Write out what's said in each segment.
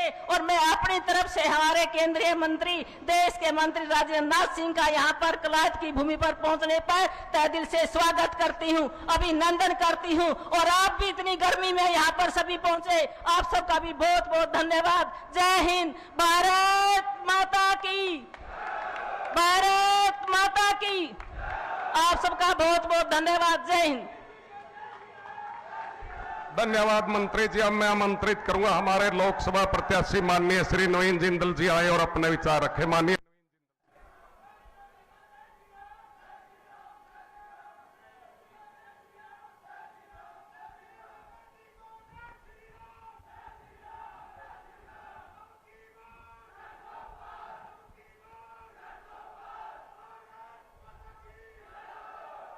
करेंगे। और मैं अपनी तरफ से हमारे केंद्रीय मंत्री, देश के मंत्री राजनाथ सिंह का यहाँ पर कलायत की भूमि पर पहुंचने पर तहे दिल से स्वागत करती हूँ, अभिनंदन करती हूँ। और आप भी इतनी गर्मी में यहाँ पर सभी पहुंचे, आप सबका भी बहुत बहुत धन्यवाद। जय हिंद, भारत माता की, भारत माता की। आप सबका बहुत बहुत धन्यवाद। जय हिंद। धन्यवाद मंत्री जी। अब मैं आमंत्रित करूंगा हमारे लोकसभा प्रत्याशी माननीय श्री नवीन जिंदल जी आए और अपने विचार रखे। माननीय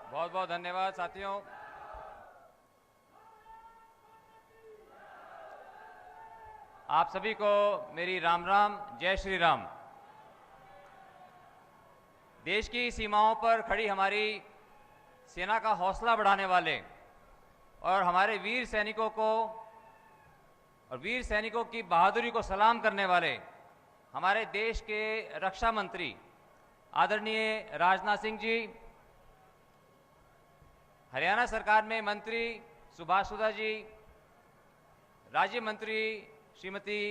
बहुत बहुत धन्यवाद साथियों। आप सभी को मेरी राम राम, जय श्री राम। देश की सीमाओं पर खड़ी हमारी सेना का हौसला बढ़ाने वाले और हमारे वीर सैनिकों को और वीर सैनिकों की बहादुरी को सलाम करने वाले हमारे देश के रक्षा मंत्री आदरणीय राजनाथ सिंह जी, हरियाणा सरकार में मंत्री सुभाष सुधा जी, राज्य मंत्री श्रीमती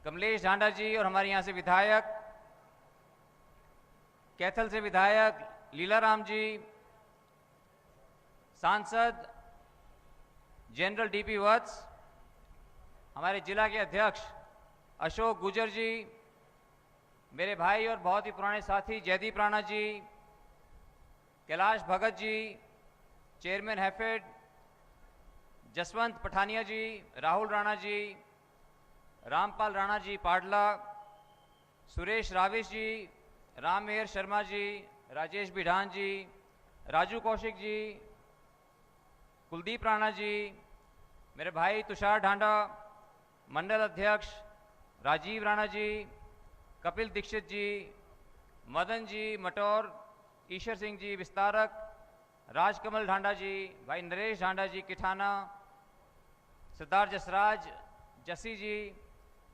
कमलेश ढांडा जी और हमारे यहाँ से विधायक, कैथल से विधायक लीलाराम जी, सांसद जनरल डीपी वत्स, हमारे जिला के अध्यक्ष अशोक गुजर जी, मेरे भाई और बहुत ही पुराने साथी जयदीप राणा जी, कैलाश भगत जी, चेयरमैन हैफेड, जसवंत पठानिया जी, राहुल राणा जी, रामपाल राणा जी पाडला, सुरेश राविश जी, राममेहर शर्मा जी, राजेश बिढ़ान जी, राजू कौशिक जी, कुलदीप राणा जी, मेरे भाई तुषार ढांडा, मंडल अध्यक्ष राजीव राणा जी, कपिल दीक्षित जी, मदन जी मटौर, ईश्वर सिंह जी विस्तारक, राजकमल ढांडा जी, भाई नरेश ढांडा जी किठाना, सरदार जसराज जसी जी,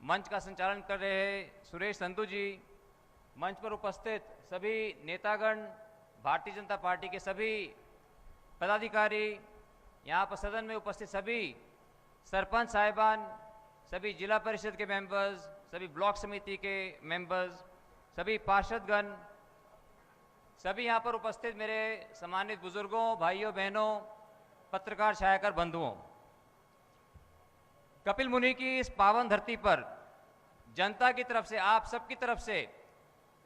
मंच का संचालन कर रहे सुरेश संधू जी, मंच पर उपस्थित सभी नेतागण, भारतीय जनता पार्टी के सभी पदाधिकारी, यहाँ पर सदन में उपस्थित सभी सरपंच साहिबान, सभी जिला परिषद के मेंबर्स, सभी ब्लॉक समिति के मेंबर्स, सभी पार्षदगण, सभी यहाँ पर उपस्थित मेरे सम्मानित बुजुर्गों, भाइयों बहनों, पत्रकार छायाकर बंधुओं, कपिल मुनि की इस पावन धरती पर जनता की तरफ से, आप सबकी तरफ से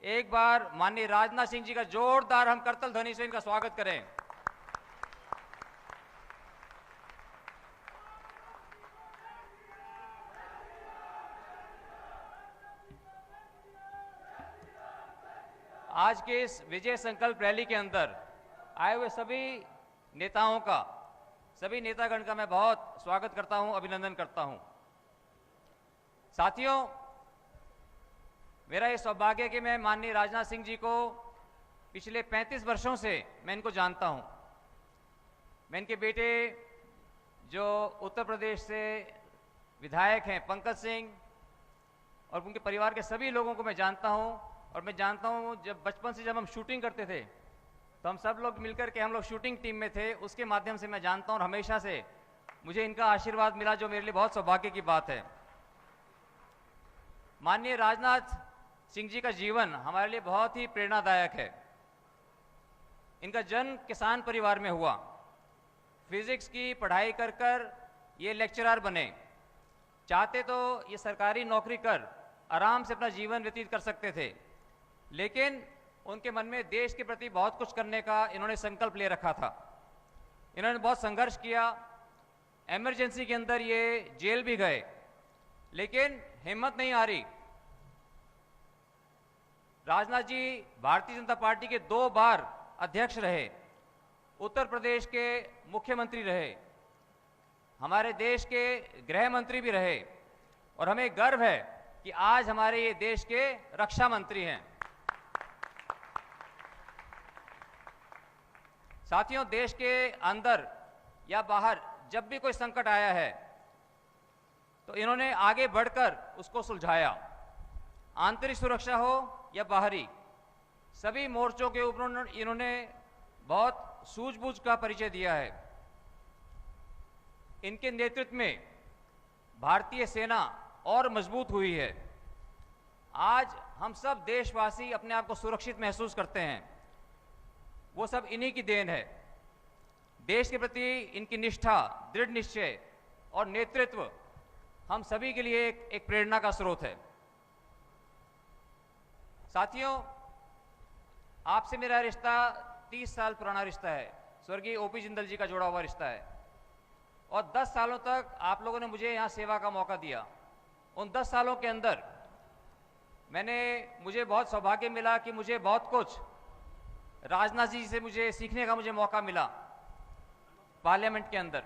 एक बार माननीय राजनाथ सिंह जी का जोरदार हम करतल ध्वनि से इनका स्वागत करें। आज के इस विजय संकल्प रैली के अंदर आए हुए सभी नेताओं का, सभी नेतागण का मैं बहुत स्वागत करता हूं, अभिनंदन करता हूं। साथियों, मेरा ये सौभाग्य है कि मैं माननीय राजनाथ सिंह जी को पिछले 35 वर्षों से मैं इनको जानता हूं। मैं इनके बेटे जो उत्तर प्रदेश से विधायक हैं पंकज सिंह और उनके परिवार के सभी लोगों को मैं जानता हूं। और मैं जानता हूं जब बचपन से जब हम शूटिंग करते थे तो हम सब लोग मिलकर के हम लोग शूटिंग टीम में थे, उसके माध्यम से मैं जानता हूं और हमेशा से मुझे इनका आशीर्वाद मिला, जो मेरे लिए बहुत सौभाग्य की बात है। माननीय राजनाथ सिंह जी का जीवन हमारे लिए बहुत ही प्रेरणादायक है। इनका जन्म किसान परिवार में हुआ। फिजिक्स की पढ़ाई कर कर ये लेक्चरर बने। चाहते तो ये सरकारी नौकरी कर आराम से अपना जीवन व्यतीत कर सकते थे, लेकिन उनके मन में देश के प्रति बहुत कुछ करने का इन्होंने संकल्प ले रखा था। इन्होंने बहुत संघर्ष किया। इमरजेंसी के अंदर ये जेल भी गए, लेकिन हिम्मत नहीं हारी। राजनाथ जी भारतीय जनता पार्टी के 2 बार अध्यक्ष रहे, उत्तर प्रदेश के मुख्यमंत्री रहे, हमारे देश के गृह मंत्री भी रहे और हमें गर्व है कि आज हमारे ये देश के रक्षा मंत्री हैं। साथियों, देश के अंदर या बाहर जब भी कोई संकट आया है तो इन्होंने आगे बढ़कर उसको सुलझाया। आंतरिक सुरक्षा हो या बाहरी, सभी मोर्चों के ऊपर इन्होंने बहुत सूझबूझ का परिचय दिया है। इनके नेतृत्व में भारतीय सेना और मजबूत हुई है। आज हम सब देशवासी अपने आप को सुरक्षित महसूस करते हैं, वो सब इन्हीं की देन है। देश के प्रति इनकी निष्ठा, दृढ़ निश्चय और नेतृत्व हम सभी के लिए एक प्रेरणा का स्रोत है। साथियों, आपसे मेरा रिश्ता 30 साल पुराना रिश्ता है। स्वर्गीय ओपी जिंदल जी का जोड़ा हुआ रिश्ता है और 10 सालों तक आप लोगों ने मुझे यहाँ सेवा का मौका दिया। उन 10 सालों के अंदर मुझे बहुत सौभाग्य मिला कि मुझे बहुत कुछ राजनाथ जी से मुझे सीखने का मौका मिला पार्लियामेंट के अंदर।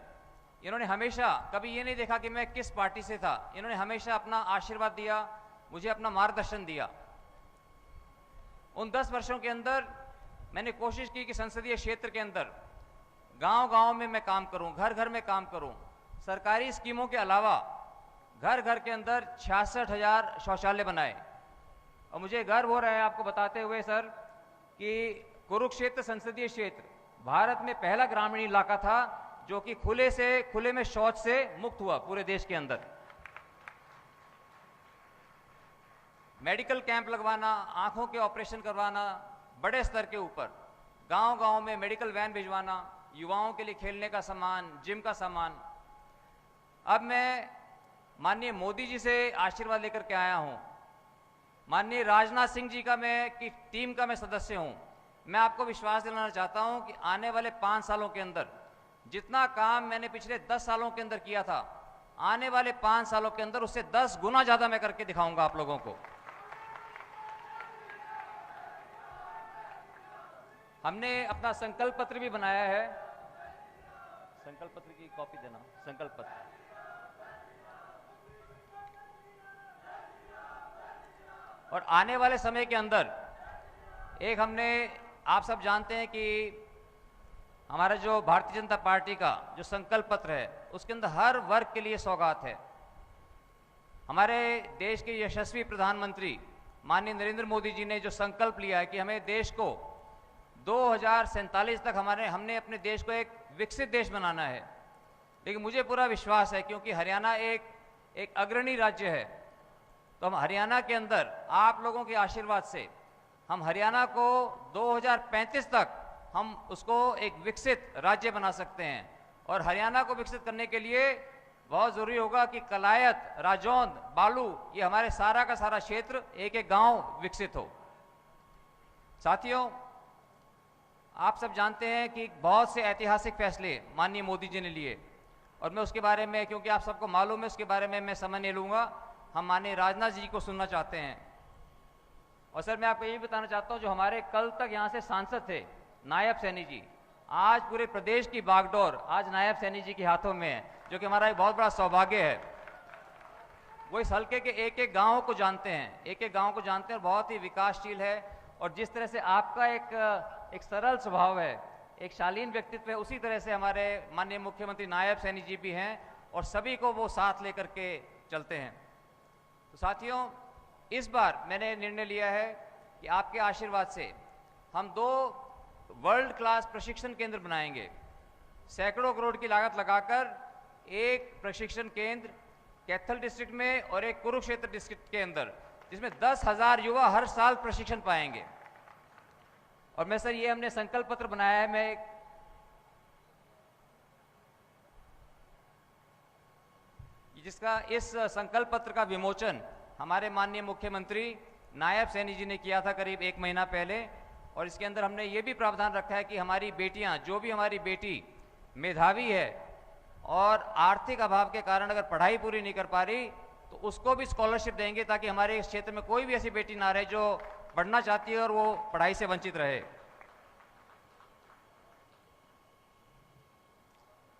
इन्होंने हमेशा कभी ये नहीं देखा कि मैं किस पार्टी से था, इन्होंने हमेशा अपना आशीर्वाद दिया, मुझे अपना मार्गदर्शन दिया। उन 10 वर्षों के अंदर मैंने कोशिश की कि संसदीय क्षेत्र के अंदर गांव-गांव में मैं काम करूं, घर-घर में काम करूं। सरकारी स्कीमों के अलावा घर-घर के अंदर 66,000 शौचालय बनाए। और मुझे गर्व हो रहा है आपको बताते हुए सर कि कुरुक्षेत्र संसदीय क्षेत्र भारत में पहला ग्रामीण इलाका था जो कि खुले में शौच से मुक्त हुआ पूरे देश के अंदर। मेडिकल कैंप लगवाना, आंखों के ऑपरेशन करवाना बड़े स्तर के ऊपर, गांव-गांव में मेडिकल वैन भिजवाना, युवाओं के लिए खेलने का सामान, जिम का सामान। अब मैं माननीय मोदी जी से आशीर्वाद लेकर के आया हूं। माननीय राजनाथ सिंह जी की टीम का मैं सदस्य हूं। मैं आपको विश्वास दिलाना चाहता हूं कि आने वाले 5 सालों के अंदर जितना काम मैंने पिछले 10 सालों के अंदर किया था, आने वाले 5 सालों के अंदर उससे 10 गुना ज्यादा मैं करके दिखाऊंगा आप लोगों को। हमने अपना संकल्प पत्र भी बनाया है। संकल्प पत्र की कॉपी देना। संकल्प पत्र और आने वाले समय के अंदर आप सब जानते हैं कि हमारा जो भारतीय जनता पार्टी का जो संकल्प पत्र है उसके अंदर हर वर्ग के लिए सौगात है। हमारे देश के यशस्वी प्रधानमंत्री माननीय नरेंद्र मोदी जी ने जो संकल्प लिया है कि हमें देश को 2047 तक हमने अपने देश को एक विकसित देश बनाना है। लेकिन मुझे पूरा विश्वास है, क्योंकि हरियाणा एक अग्रणी राज्य है, तो हम हरियाणा के अंदर आप लोगों के आशीर्वाद से हम हरियाणा को 2035 तक हम उसको एक विकसित राज्य बना सकते हैं। और हरियाणा को विकसित करने के लिए बहुत ज़रूरी होगा कि कलायत, राजौंद, बालू, ये हमारे सारा का सारा क्षेत्र, एक एक गांव विकसित हो। साथियों, आप सब जानते हैं कि बहुत से ऐतिहासिक फैसले माननीय मोदी जी ने लिए और मैं उसके बारे में, क्योंकि आप सबको मालूम है, उसके बारे में मैं समय नहीं लूँगा। हम माननीय राजनाथ जी को सुनना चाहते हैं। और सर मैं आपको ये भी बताना चाहता हूँ, जो हमारे कल तक यहाँ से सांसद थे नायब सैनी जी, आज पूरे प्रदेश की बागडोर आज नायब सैनी जी के हाथों में है, जो कि हमारा एक बहुत बड़ा सौभाग्य है। वो इस हल्के के एक एक गाँव को जानते हैं, एक एक गाँव को जानते हैं और बहुत ही विकासशील है। और जिस तरह से आपका एक सरल स्वभाव है, एक शालीन व्यक्तित्व है, उसी तरह से हमारे माननीय मुख्यमंत्री नायब सैनी जी भी हैं और सभी को वो साथ लेकर के चलते हैं। तो साथियों, इस बार मैंने निर्णय लिया है कि आपके आशीर्वाद से हम 2 वर्ल्ड क्लास प्रशिक्षण केंद्र बनाएंगे। सैकड़ों करोड़ की लागत लगाकर एक प्रशिक्षण केंद्र कैथल डिस्ट्रिक्ट में और एक कुरुक्षेत्र डिस्ट्रिक्ट के अंदर, जिसमें 10,000 युवा हर साल प्रशिक्षण पाएंगे। और मैं सर, ये हमने संकल्प पत्र बनाया है, जिसका इस संकल्प पत्र का विमोचन हमारे माननीय मुख्यमंत्री नायब सैनी जी ने किया था करीब 1 महीना पहले। और इसके अंदर हमने ये भी प्रावधान रखा है कि हमारी बेटियां, जो भी हमारी बेटी मेधावी है और आर्थिक अभाव के कारण अगर पढ़ाई पूरी नहीं कर पा रही, तो उसको भी स्कॉलरशिप देंगे, ताकि हमारे इस क्षेत्र में कोई भी ऐसी बेटी ना रहे जो पढ़ना चाहती है और वो पढ़ाई से वंचित रहे।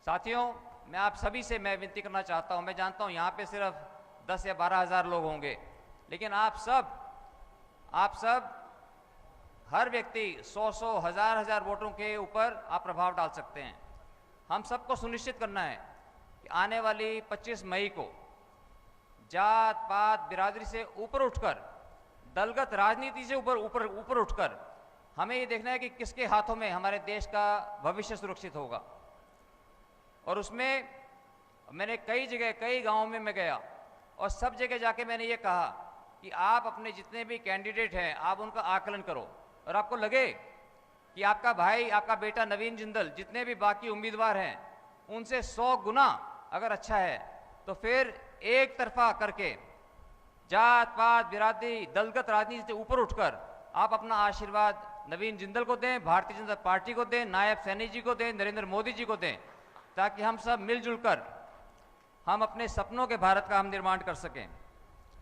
साथियों, मैं आप सभी से विनती करना चाहता हूं, मैं जानता हूं यहाँ पे सिर्फ 10 या 12 हज़ार लोग होंगे, लेकिन आप सब हर व्यक्ति 100-100, 1000-1000 वोटों के ऊपर आप प्रभाव डाल सकते हैं। हम सबको सुनिश्चित करना है कि आने वाली 25 मई को जात पात बिरादरी से ऊपर उठकर, दलगत राजनीति से ऊपर उठकर हमें ये देखना है कि किसके हाथों में हमारे देश का भविष्य सुरक्षित होगा। और उसमें मैंने कई जगह, कई गांवों में मैं गया और सब जगह जाके मैंने ये कहा कि आप अपने जितने भी कैंडिडेट हैं आप उनका आकलन करो, और आपको लगे कि आपका भाई, आपका बेटा नवीन जिंदल, जितने भी बाकी उम्मीदवार हैं उनसे 100 गुना अगर अच्छा है, तो फिर एक तरफा करके जात पात बिरादरी दलगत राजनीति से ऊपर उठकर आप अपना आशीर्वाद नवीन जिंदल को दें, भारतीय जनता पार्टी को दें, नायब सैनी जी को दें, नरेंद्र मोदी जी को दें, ताकि हम सब मिलजुल कर हम अपने सपनों के भारत का हम निर्माण कर सकें।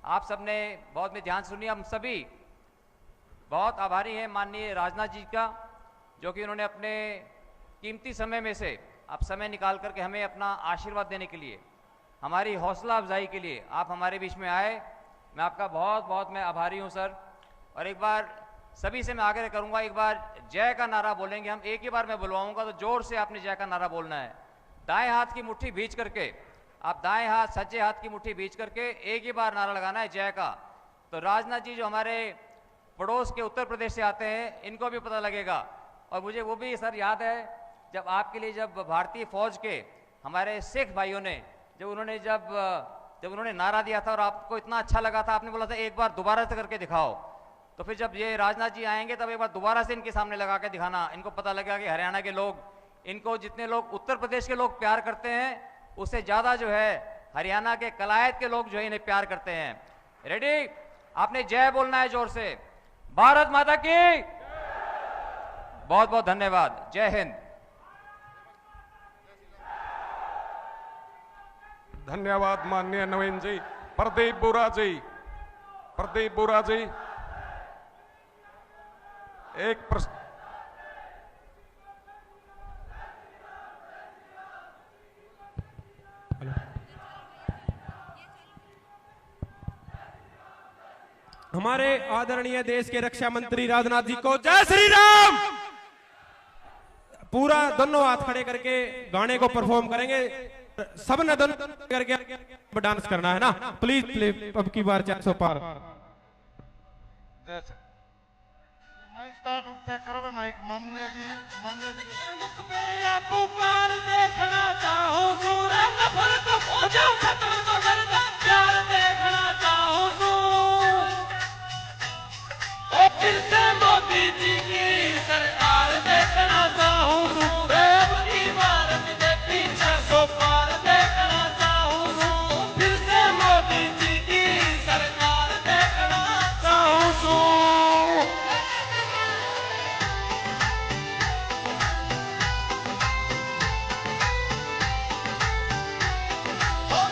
आप सबने बहुत में ध्यान सुनिए। हम सभी बहुत आभारी हैं माननीय राजनाथ जी का, जो कि उन्होंने अपने कीमती समय में से आप समय निकाल करके हमें अपना आशीर्वाद देने के लिए, हमारी हौसला अफजाई के लिए आप हमारे बीच में आए। मैं आपका बहुत बहुत मैं आभारी हूं सर। और एक बार सभी से मैं आग्रह करूंगा, एक बार जय का नारा बोलेंगे हम, एक ही बार मैं बुलवाऊंगा तो जोर से आपने जय का नारा बोलना है। दाएं हाथ की मुट्ठी भींच करके, आप दाएं हाथ सज्जे हाथ की मुट्ठी भींच करके एक ही बार नारा लगाना है जय का। तो राजनाथ जी जो हमारे पड़ोस के उत्तर प्रदेश से आते हैं, इनको भी पता लगेगा। और मुझे वो भी सर याद है जब आपके लिए, जब भारतीय फौज के हमारे सिख भाइयों ने जब उन्होंने नारा दिया था और आपको इतना अच्छा लगा था, आपने बोला था एक बार दोबारा से करके दिखाओ। तो फिर जब ये राजनाथ जी आएंगे तब एक बार दोबारा से इनके सामने लगा के दिखाना, इनको पता लगेगा कि हरियाणा के लोग, इनको जितने लोग उत्तर प्रदेश के लोग प्यार करते हैं उससे ज्यादा जो है हरियाणा के कलायत के लोग जो है इन्हें प्यार करते हैं। रेडी? आपने जय बोलना है जोर से। भारत माता की बहुत बहुत धन्यवाद। जय हिंद। धन्यवाद माननीय नवीन जी। प्रदीप बुरा जी, प्रदीप बुरा जी, एक प्रश्न। हमारे आदरणीय देश के रक्षा मंत्री राजनाथ जी को जय श्री राम। पूरा दोनों हाथ खड़े करके गाने को परफॉर्म करेंगे। सबने दोनों करके डांस करना है ना, प्लीज प्लीज। अब की बार 400 पार। देखना चाहूं देखना चाहूं फिर से मोदी जी की सरकार देखना चाहूं, पीछे सो पार देखना चाहूं, फिर से मोदी जी की सरकार देखना चाहूं।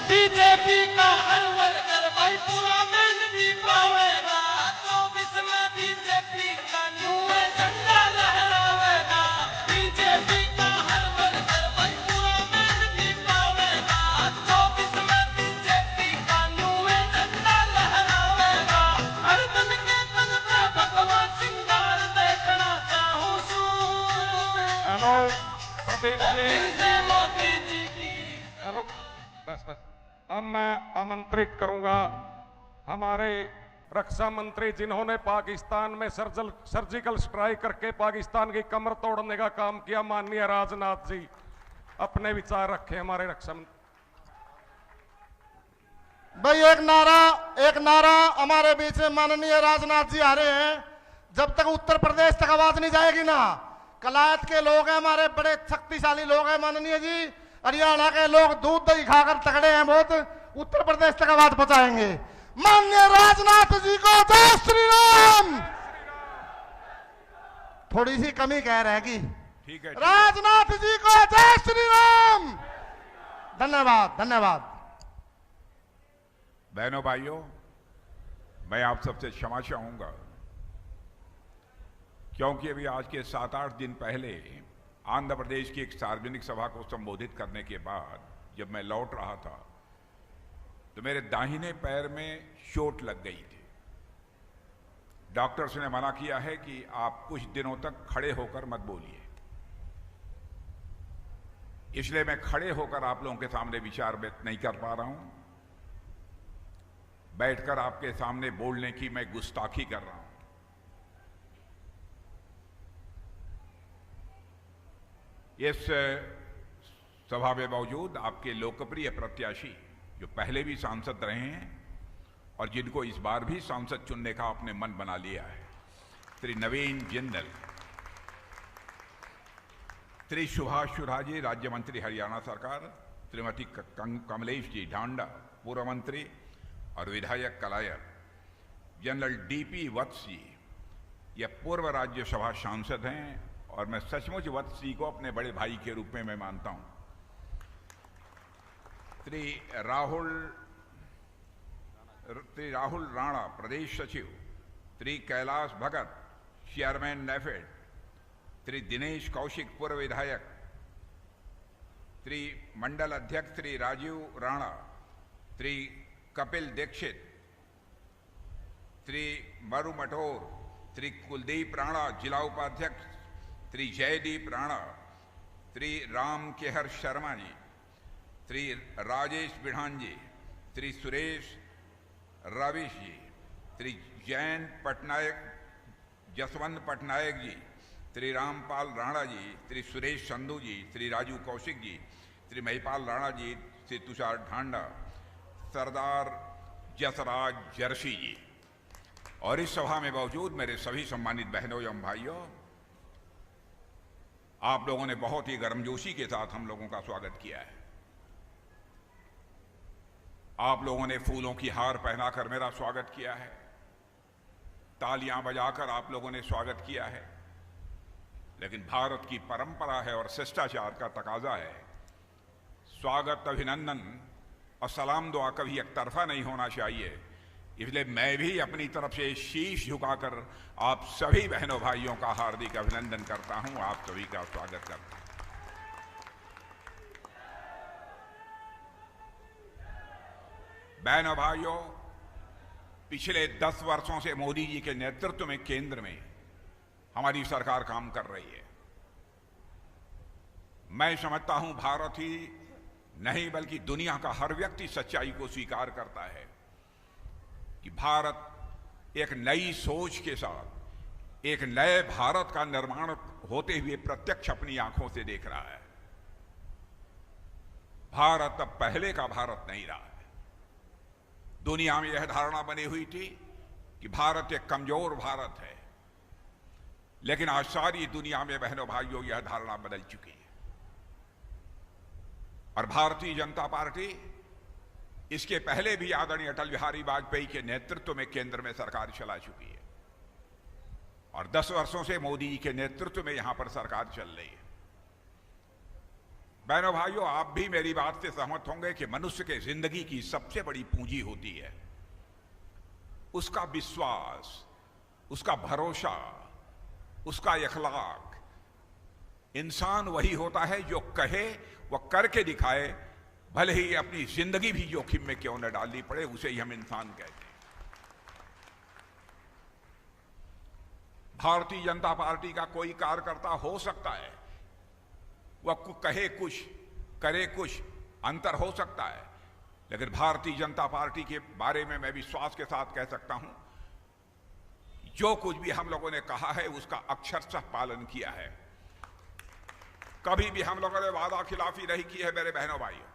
बीजेपी का हर वर्कर भाई पूरा मेहनती पावेगा, 24 में बीजेपी का न्यू झंडा लहरावेगा। बीजेपी का हर वर्कर भाई पूरा मेहनती पावेगा, 24 में बीजेपी का न्यू झंडा लहरावेगा। हर तन के तन पे भगवान सिंगार देखना चाहूं मोदी जी की। बस बस। अब मैं आमंत्रित करूंगा हमारे रक्षा मंत्री, जिन्होंने पाकिस्तान में सर्जिकल स्ट्राइक करके पाकिस्तान की कमर तोड़ने का काम किया, माननीय राजनाथ जी अपने विचार रखें। हमारे रक्षा मंत्री भाई एक नारा हमारे बीच में माननीय राजनाथ जी आ रहे हैं। जब तक उत्तर प्रदेश तक आवाज नहीं जाएगी ना, कलायत के लोग हैं हमारे, बड़े शक्तिशाली लोग हैं माननीय जी, हरियाणा के लोग दूध दही खाकर तगड़े हैं बहुत, उत्तर प्रदेश तक आवाज पहुंचाएंगे। माननीय राजनाथ जी को जय श्री राम। थोड़ी सी कमी कह रहेगी। ठीक है। राजनाथ जी को जय श्री राम। धन्यवाद धन्यवाद। बहनों भाइयों, मैं आप सबसे क्षमा चाहूंगा क्योंकि अभी आज के 7-8 दिन पहले आंध्र प्रदेश की एक सार्वजनिक सभा को संबोधित करने के बाद जब मैं लौट रहा था तो मेरे दाहिने पैर में चोट लग गई थी। डॉक्टर्स ने मना किया है कि आप कुछ दिनों तक खड़े होकर मत बोलिए, इसलिए मैं खड़े होकर आप लोगों के सामने विचार व्यक्त नहीं कर पा रहा हूं। बैठकर आपके सामने बोलने की मैं गुस्ताखी कर रहा हूं। इस सभा में मौजूद आपके लोकप्रिय प्रत्याशी जो पहले भी सांसद रहे हैं और जिनको इस बार भी सांसद चुनने का आपने मन बना लिया है, श्री नवीन जिंदल, श्री सुभाष शुरा जी, राज्य मंत्री हरियाणा सरकार, श्रीमती कमलेश जी ढांडा, पूर्व मंत्री और विधायक कलायर, जनरल डीपी वत्स जी, ये पूर्व राज्यसभा सांसद हैं और मैं सचमुच वत्स जी को अपने बड़े भाई के रूप में मैं मानता हूं। श्री राहुल राणा, प्रदेश सचिव, श्री कैलाश भगत, चेयरमैन नेफेड, श्री दिनेश कौशिक, पूर्व विधायक, श्री मंडल अध्यक्ष श्री राजीव राणा, श्री कपिल दीक्षित, श्री मरु मटोर, श्री कुलदीप राणा, जिला उपाध्यक्ष, श्री जयदीप राणा, श्री राम केहर शर्मा जी, श्री राजेश बिढ़ान जी, श्री सुरेश रविश जी, श्री जैन पटनायक, जसवंत पटनायक जी, श्री रामपाल राणा जी, श्री सुरेश संधू जी, श्री राजू कौशिक जी, श्री महिपाल राणा जी, श्री तुषार ढांडा, सरदार जसराज जर्सी जी और इस सभा में मौजूद मेरे सभी सम्मानित बहनों एवं भाइयों, आप लोगों ने बहुत ही गर्मजोशी के साथ हम लोगों का स्वागत किया है। आप लोगों ने फूलों की हार पहनाकर मेरा स्वागत किया है, तालियां बजाकर आप लोगों ने स्वागत किया है, लेकिन भारत की परंपरा है और शिष्टाचार का तकाजा है, स्वागत, अभिनंदन और सलाम दुआ कभी एक तरफा नहीं होना चाहिए। इसलिए मैं भी अपनी तरफ से शीश झुकाकर आप सभी बहनों भाइयों का हार्दिक अभिनंदन करता हूं, आप सभी का स्वागत करता हूं। बहनों भाइयों, पिछले 10 वर्षों से मोदी जी के नेतृत्व में केंद्र में हमारी सरकार काम कर रही है। मैं समझता हूं भारत ही नहीं बल्कि दुनिया का हर व्यक्ति सच्चाई को स्वीकार करता है कि भारत एक नई सोच के साथ एक नए भारत का निर्माण होते हुए प्रत्यक्ष अपनी आंखों से देख रहा है। भारत अब पहले का भारत नहीं रहा है। दुनिया में यह धारणा बनी हुई थी कि भारत एक कमजोर भारत है, लेकिन आज सारी दुनिया में बहनों भाइयों यह धारणा बदल चुकी है और भारतीय जनता पार्टी इसके पहले भी आदरणीय अटल बिहारी वाजपेयी के नेतृत्व में केंद्र में सरकार चला चुकी है और 10 वर्षों से मोदी जी के नेतृत्व में यहां पर सरकार चल रही है। बहनों भाइयों, आप भी मेरी बात से सहमत होंगे कि मनुष्य के जिंदगी की सबसे बड़ी पूंजी होती है उसका विश्वास, उसका भरोसा, उसका इखलाक। इंसान वही होता है जो कहे वह करके दिखाए, भले ही अपनी जिंदगी भी जोखिम में क्यों न डालनी पड़े, उसे ही हम इंसान कहते हैं। भारतीय जनता पार्टी का कोई कार्यकर्ता हो सकता है वह कहे कुछ करे कुछ, अंतर हो सकता है, लेकिन भारतीय जनता पार्टी के बारे में मैं विश्वास के साथ कह सकता हूं जो कुछ भी हम लोगों ने कहा है उसका अक्षरशः पालन किया है। कभी भी हम लोगों ने वादा खिलाफी नहीं की है। मेरे बहनों भाइयों,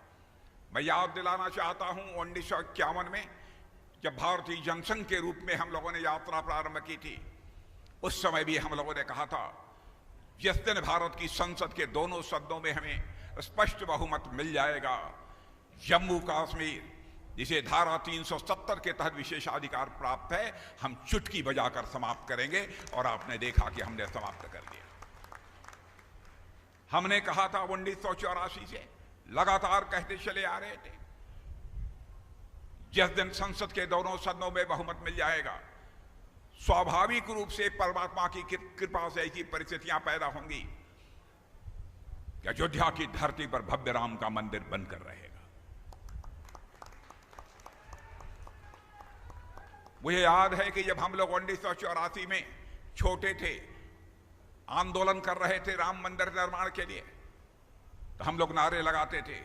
मैं याद दिलाना चाहता हूं 1951 में जब भारतीय जनसंघ के रूप में हम लोगों ने यात्रा प्रारंभ की थी, उस समय भी हम लोगों ने कहा था जिस दिन भारत की संसद के दोनों सदनों में हमें स्पष्ट बहुमत मिल जाएगा, जम्मू कश्मीर जिसे धारा 370 के तहत विशेषाधिकार प्राप्त है, हम चुटकी बजाकर समाप्त करेंगे और आपने देखा कि हमने समाप्त कर दिया। हमने कहा था 1984 से लगातार कहते चले आ रहे थे जिस दिन संसद के दोनों सदनों में बहुमत मिल जाएगा, स्वाभाविक रूप से परमात्मा की कृपा से ऐसी परिस्थितियां पैदा होंगी कि अयोध्या की धरती पर भव्य राम का मंदिर बनकर रहेगा। मुझे याद है कि जब हम लोग 1984 में छोटे थे, आंदोलन कर रहे थे राम मंदिर निर्माण के लिए, तो हम लोग नारे लगाते थे,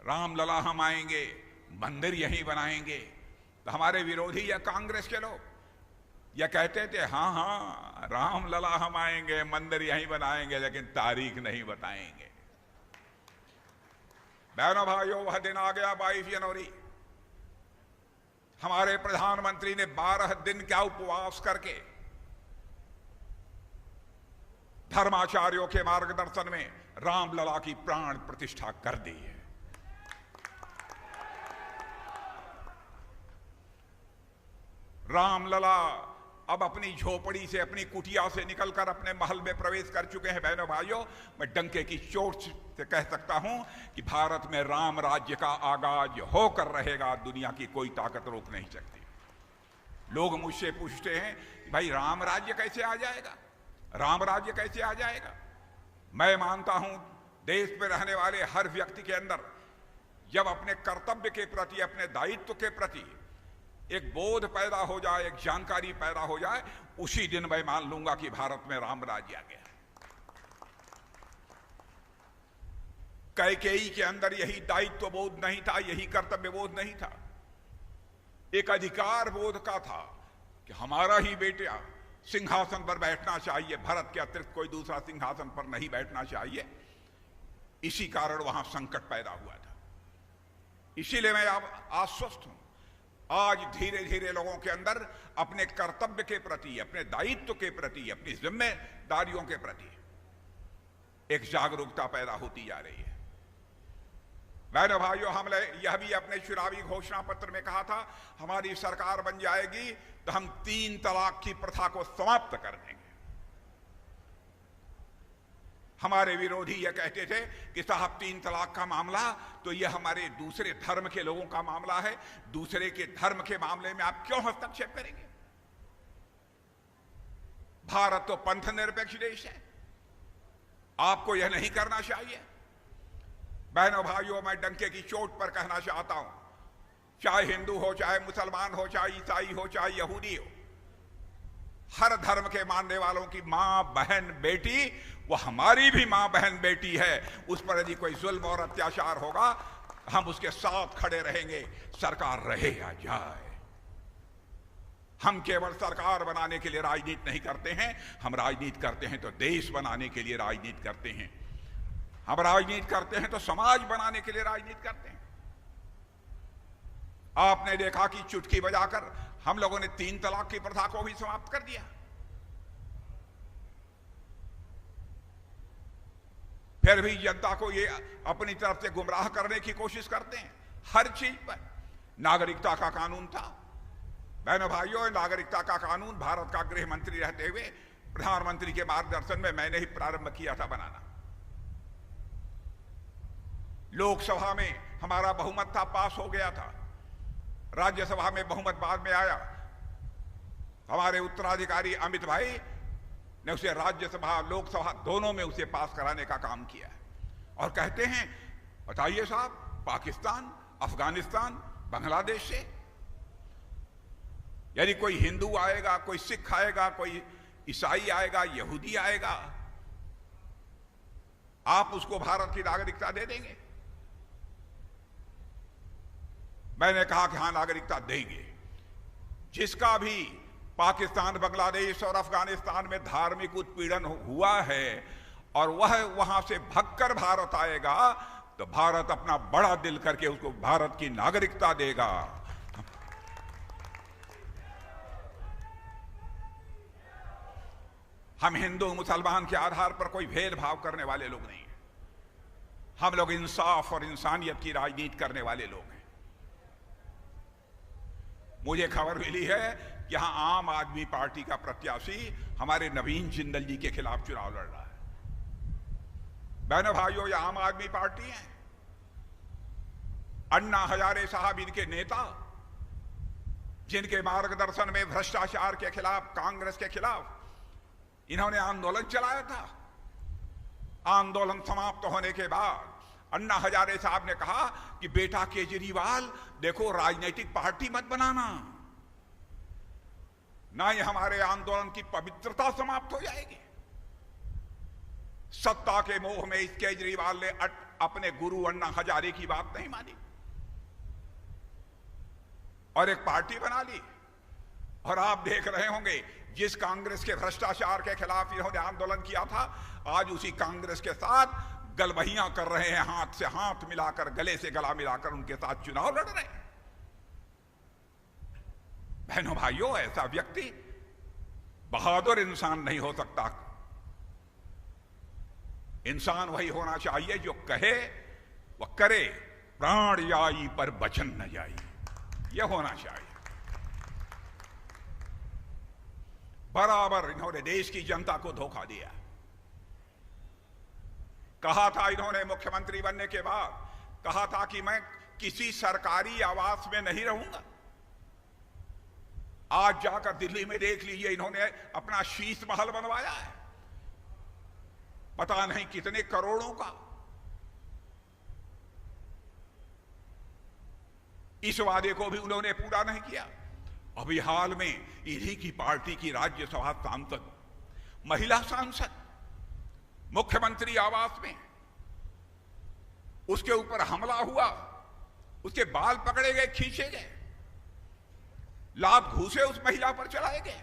राम लला हम आएंगे, मंदिर यहीं बनाएंगे, तो हमारे विरोधी या कांग्रेस के लोग या कहते थे हाँ हाँ राम लला हम आएंगे, मंदिर यहीं बनाएंगे, लेकिन तारीख नहीं बताएंगे। बहनों भाइयों, वह दिन आ गया 22 जनवरी। हमारे प्रधानमंत्री ने 12 दिन का उपवास करके धर्माचार्यों के मार्गदर्शन में रामलला की प्राण प्रतिष्ठा कर दी है। रामलला अब अपनी झोपड़ी से, अपनी कुटिया से निकलकर अपने महल में प्रवेश कर चुके हैं। बहनों भाइयों, मैं डंके की चोट से कह सकता हूं कि भारत में राम राज्य का आगाज होकर रहेगा। दुनिया की कोई ताकत रोक नहीं सकती। लोग मुझसे पूछते हैं भाई राम राज्य कैसे आ जाएगा, राम राज्य कैसे आ जाएगा। मैं मानता हूं देश में रहने वाले हर व्यक्ति के अंदर जब अपने कर्तव्य के प्रति, अपने दायित्व के प्रति एक बोध पैदा हो जाए, एक जानकारी पैदा हो जाए, उसी दिन मैं मान लूंगा कि भारत में राम राज्य आ गया। कैकेयी के अंदर यही दायित्व बोध नहीं था, यही कर्तव्य बोध नहीं था, एक अधिकार बोध का था कि हमारा ही बेटा सिंहासन पर बैठना चाहिए, भरत के अतिरिक्त कोई दूसरा सिंहासन पर नहीं बैठना चाहिए। इसी कारण वहां संकट पैदा हुआ था। इसीलिए मैं अब आश्वस्त हूं, आज धीरे धीरे लोगों के अंदर अपने कर्तव्य के प्रति, अपने दायित्व के प्रति, अपनी जिम्मेदारियों के प्रति एक जागरूकता पैदा होती जा रही है। बहनों भाइयों, हमने यह भी अपने चुनावी घोषणा पत्र में कहा था, हमारी सरकार बन जाएगी तो हम 3 तलाक की प्रथा को समाप्त कर देंगे। हमारे विरोधी यह कहते थे कि साहब 3 तलाक का मामला तो यह हमारे दूसरे धर्म के लोगों का मामला है, दूसरे के धर्म के मामले में आप क्यों हस्तक्षेप करेंगे। भारत तो पंथ निरपेक्ष देश है, आपको यह नहीं करना चाहिए। बहनों भाइयों, मैं डंके की चोट पर कहना चाहता हूं, चाहे हिंदू हो, चाहे मुसलमान हो, चाहे ईसाई हो, चाहे यहूदी हो, हर धर्म के मानने वालों की मां, बहन, बेटी वो हमारी भी मां, बहन, बेटी है। उस पर यदि कोई जुल्म और अत्याचार होगा हम उसके साथ खड़े रहेंगे, सरकार रहे या जाए। हम केवल सरकार बनाने के लिए राजनीति नहीं करते हैं, हम राजनीति करते हैं तो देश बनाने के लिए राजनीति करते हैं, हम राजनीति करते हैं तो समाज बनाने के लिए राजनीति करते हैं। आपने देखा कि चुटकी बजाकर हम लोगों ने 3 तलाक की प्रथा को भी समाप्त कर दिया। फिर भी जनता को ये अपनी तरफ से गुमराह करने की कोशिश करते हैं हर चीज पर। नागरिकता का कानून था, बहनों भाइयों, नागरिकता का कानून भारत का गृह मंत्री रहते हुए प्रधानमंत्री के मार्गदर्शन में मैंने ही प्रारंभ किया था बनाना। लोकसभा में हमारा बहुमत था, पास हो गया था। राज्यसभा में बहुमत बाद में आया। हमारे उत्तराधिकारी अमित भाई ने उसे राज्यसभा, लोकसभा दोनों में उसे पास कराने का काम किया। और कहते हैं बताइए साहब, पाकिस्तान, अफगानिस्तान, बांग्लादेश से यदि कोई हिंदू आएगा, कोई सिख आएगा, कोई ईसाई आएगा, यहूदी आएगा, आप उसको भारत की नागरिकता दे देंगे? मैंने कहा कि हां, नागरिकता देंगे। जिसका भी पाकिस्तान, बांग्लादेश और अफगानिस्तान में धार्मिक उत्पीड़न हुआ है और वह वहां से भगकर भारत आएगा तो भारत अपना बड़ा दिल करके उसको भारत की नागरिकता देगा। हम हिंदू मुसलमान के आधार पर कोई भेदभाव करने वाले लोग नहीं हैं। हम लोग इंसाफ और इंसानियत की राजनीति करने वाले लोग हैं। मुझे खबर मिली है कि यहां आम आदमी पार्टी का प्रत्याशी हमारे नवीन जिंदल जी के खिलाफ चुनाव लड़ रहा है। बहनों भाइयों, यह आम आदमी पार्टी है। अन्ना हजारे साहब इनके नेता, जिनके मार्गदर्शन में भ्रष्टाचार के खिलाफ, कांग्रेस के खिलाफ इन्होंने आंदोलन चलाया था। आंदोलन समाप्त होने के बाद अन्ना हजारे साहब ने कहा कि बेटा केजरीवाल, देखो राजनीतिक पार्टी मत बनाना, ना ये हमारे आंदोलन की पवित्रता समाप्त हो जाएगी। सत्ता के मोह में इस केजरीवाल ने अपने गुरु अन्ना हजारे की बात नहीं मानी। और एक पार्टी बना ली। और आप देख रहे होंगे जिस कांग्रेस के भ्रष्टाचार के खिलाफ इन्होंने आंदोलन किया था, आज उसी कांग्रेस के साथ गलबहियां कर रहे हैं, हाथ से हाथ मिलाकर, गले से गला मिलाकर उनके साथ चुनाव लड़ रहे हैं। बहनों भाइयों, ऐसा व्यक्ति बहादुर इंसान नहीं हो सकता। इंसान वही होना चाहिए जो कहे वह करे, प्राण जाई पर वचन न जाई, यह होना चाहिए। बराबर इन्होंने देश की जनता को धोखा दिया। कहा था इन्होंने मुख्यमंत्री बनने के बाद, कहा था कि मैं किसी सरकारी आवास में नहीं रहूंगा। आज जाकर दिल्ली में देख लीजिए, इन्होंने अपना शीश महल बनवाया है, पता नहीं कितने करोड़ों का। इस वादे को भी उन्होंने पूरा नहीं किया। अभी हाल में इन्हीं की पार्टी की राज्यसभा सांसद, महिला सांसद, मुख्यमंत्री आवास में उसके ऊपर हमला हुआ, उसके बाल पकड़े गए, खींचे गए, लात घूसे उस महिला पर चलाए गए।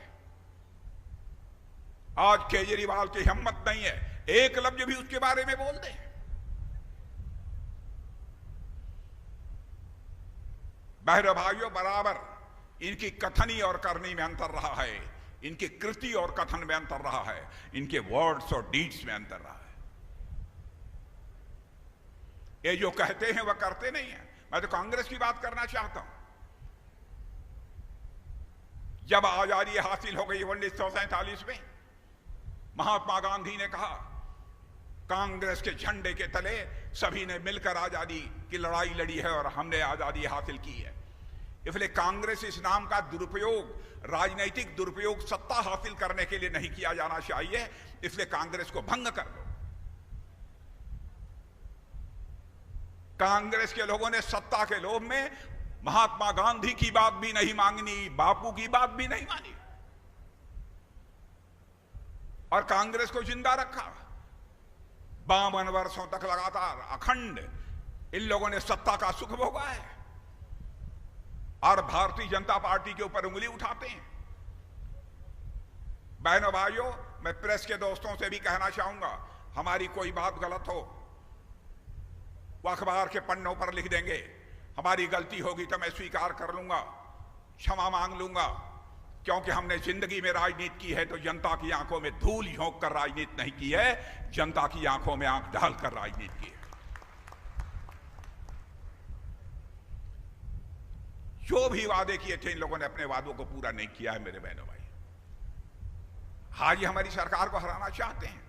आज केजरीवाल की हिम्मत नहीं है एक लफ्ज भी उसके बारे में बोल दे। बहनों भाइयों, बराबर इनकी कथनी और करनी में अंतर रहा है, इनकी कृति और कथन में अंतर रहा है, इनके वर्ड्स और डीड्स में अंतर रहा है। ये जो कहते हैं वह करते नहीं है। मैं तो कांग्रेस की बात करना चाहता हूं। जब आजादी हासिल हो गई 1947 में, महात्मा गांधी ने कहा कांग्रेस के झंडे के तले सभी ने मिलकर आजादी की लड़ाई लड़ी है और हमने आजादी हासिल की है। इसलिए कांग्रेस इस नाम का दुरुपयोग, राजनीतिक दुरुपयोग सत्ता हासिल करने के लिए नहीं किया जाना चाहिए। इसलिए कांग्रेस को भंग कर दो। कांग्रेस के लोगों ने सत्ता के लोभ में महात्मा गांधी की बात भी नहीं मांगनी, बापू की बात भी नहीं मानी और कांग्रेस को जिंदा रखा। 52 वर्षों तक लगातार अखंड इन लोगों ने सत्ता का सुख भोगा है और भारतीय जनता पार्टी के ऊपर उंगली उठाते हैं। बहनों भाइयों, मैं प्रेस के दोस्तों से भी कहना चाहूंगा, हमारी कोई बात गलत हो वो अखबार के पन्नों पर लिख देंगे, हमारी गलती होगी तो मैं स्वीकार कर लूंगा, क्षमा मांग लूंगा, क्योंकि हमने जिंदगी में राजनीति की है तो जनता की आंखों में धूल झोंक कर राजनीति नहीं की है, जनता की आंखों में आंख डालकर राजनीति की है। जो भी वादे किए थे इन लोगों ने अपने वादों को पूरा नहीं किया है। मेरे बहनों भाई, आज ये हमारी सरकार को हराना चाहते हैं।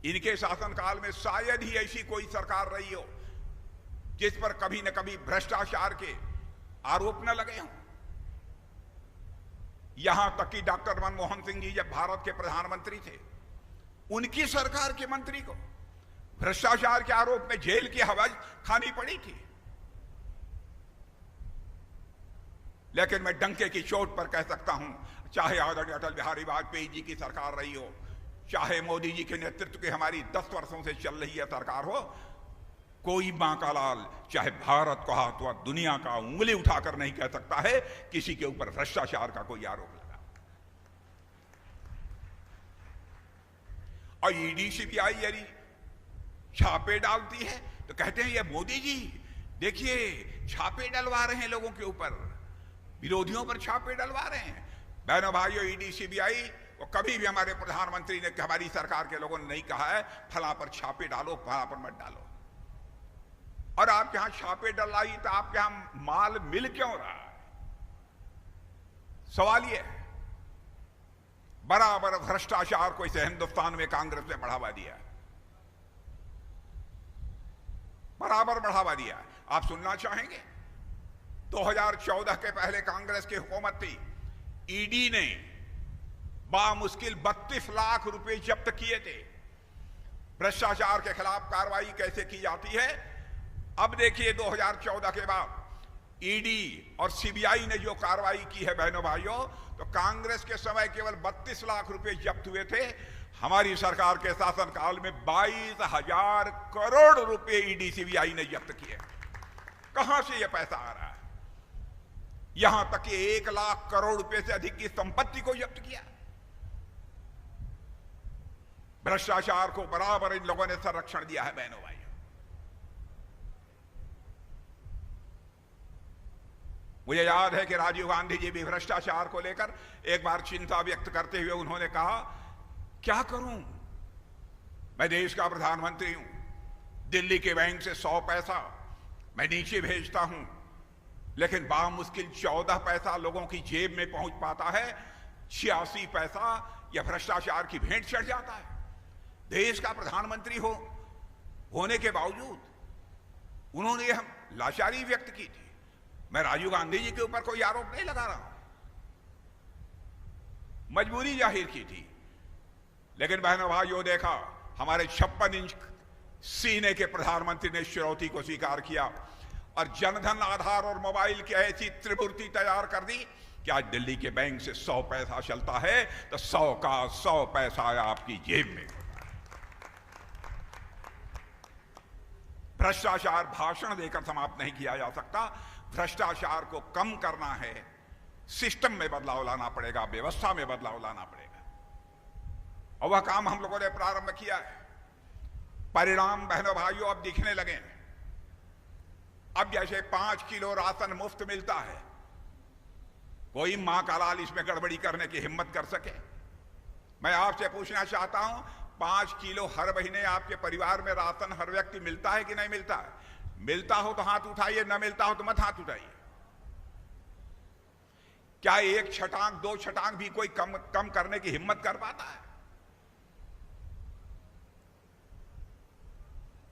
इनके शासनकाल में शायद ही ऐसी कोई सरकार रही हो जिस पर कभी न कभी भ्रष्टाचार के आरोप न लगे हों। यहां तक कि डॉक्टर मनमोहन सिंह जी जब भारत के प्रधानमंत्री थे, उनकी सरकार के मंत्री को भ्रष्टाचार के आरोप में जेल की हवा खानी पड़ी थी। लेकिन मैं डंके की चोट पर कह सकता हूं, चाहे आदरणीय अटल बिहारी वाजपेयी जी की सरकार रही हो, चाहे मोदी जी के नेतृत्व की हमारी 10 वर्षों से चल रही है सरकार हो, कोई बांका लाल चाहे भारत को हाथ व दुनिया का उंगली उठाकर नहीं कह सकता है किसी के ऊपर भ्रष्टाचार का कोई आरोप लगा। और ईडी सीबीआई यदि छापे डालती है तो कहते हैं ये मोदी जी देखिए छापे डलवा रहे हैं, लोगों के ऊपर, विरोधियों पर छापे डलवा रहे हैं। बहनों भाइयों, ईडी सीबीआई वो कभी भी हमारे प्रधानमंत्री ने, हमारी सरकार के लोगों ने नहीं कहा है फला पर छापे डालो, फला पर मत डालो। और आपके यहां छापे डलाई तो आपके यहां माल मिल क्यों रहा है? सवाल यह है। बराबर भ्रष्टाचार को इसे हिंदुस्तान में कांग्रेस ने बढ़ावा दिया, बराबर बढ़ावा दिया। आप सुनना चाहेंगे, 2014 के पहले कांग्रेस की हुकूमत थी, ईडी ने बामुश्किल 32 लाख रुपए जब्त किए थे। भ्रष्टाचार के खिलाफ कार्रवाई कैसे की जाती है अब देखिए। 2014 के बाद ईडी और सीबीआई ने जो कार्रवाई की है बहनों भाइयों, तो कांग्रेस के समय केवल 32 लाख रुपए जब्त हुए थे। हमारी सरकार के शासनकाल में 22,000 करोड़ रुपए ईडी सीबीआई ने जब्त किए। कहां से यह पैसा आ रहा है? यहां तक कि 1 लाख करोड़ रुपए से अधिक की संपत्ति को जब्त किया। भ्रष्टाचार को बराबर इन लोगों ने संरक्षण दिया है। बहनों भाइयों, मुझे याद है कि राजीव गांधी जी भी भ्रष्टाचार को लेकर एक बार चिंता व्यक्त करते हुए उन्होंने कहा, क्या करूं, मैं देश का प्रधानमंत्री हूं, दिल्ली के बैंक से 100 पैसा मैं नीचे भेजता हूं, लेकिन बामुश्किल 14 पैसा लोगों की जेब में पहुंच पाता है, 86 पैसा या भ्रष्टाचार की भेंट चढ़ जाता है। देश का प्रधानमंत्री होने के बावजूद उन्होंने हम लाचारी व्यक्त की थी। मैं राजीव गांधी जी के ऊपर कोई आरोप नहीं लगा रहा हूं, मजबूरी जाहिर की थी। लेकिन बहनों भाइयों, देखा हमारे 56 इंच सीने के प्रधानमंत्री ने चुनौती को स्वीकार किया और जनधन, आधार और मोबाइल की ऐसी त्रिमूर्ति तैयार कर दी कि आज दिल्ली के बैंक से 100 पैसा चलता है तो 100 का 100 पैसा आपकी जेब में। भ्रष्टाचार भाषण देकर समाप्त नहीं किया जा सकता। भ्रष्टाचार को कम करना है, सिस्टम में बदलाव लाना पड़ेगा, व्यवस्था में बदलाव लाना पड़ेगा, और वह काम हम लोगों ने प्रारंभ किया है। परिणाम बहनों भाइयों अब दिखने लगे। अब जैसे 5 किलो राशन मुफ्त मिलता है, कोई मां का लाल इसमें गड़बड़ी करने की हिम्मत कर सके? मैं आपसे पूछना चाहता हूं, 5 किलो हर महीने आपके परिवार में राशन हर व्यक्ति मिलता है कि नहीं मिलता है? मिलता हो तो हाथ उठाइए, न मिलता हो तो मत हाथ उठाइए। क्या 1 छटांग 2 छटांग भी कोई कम करने की हिम्मत कर पाता है?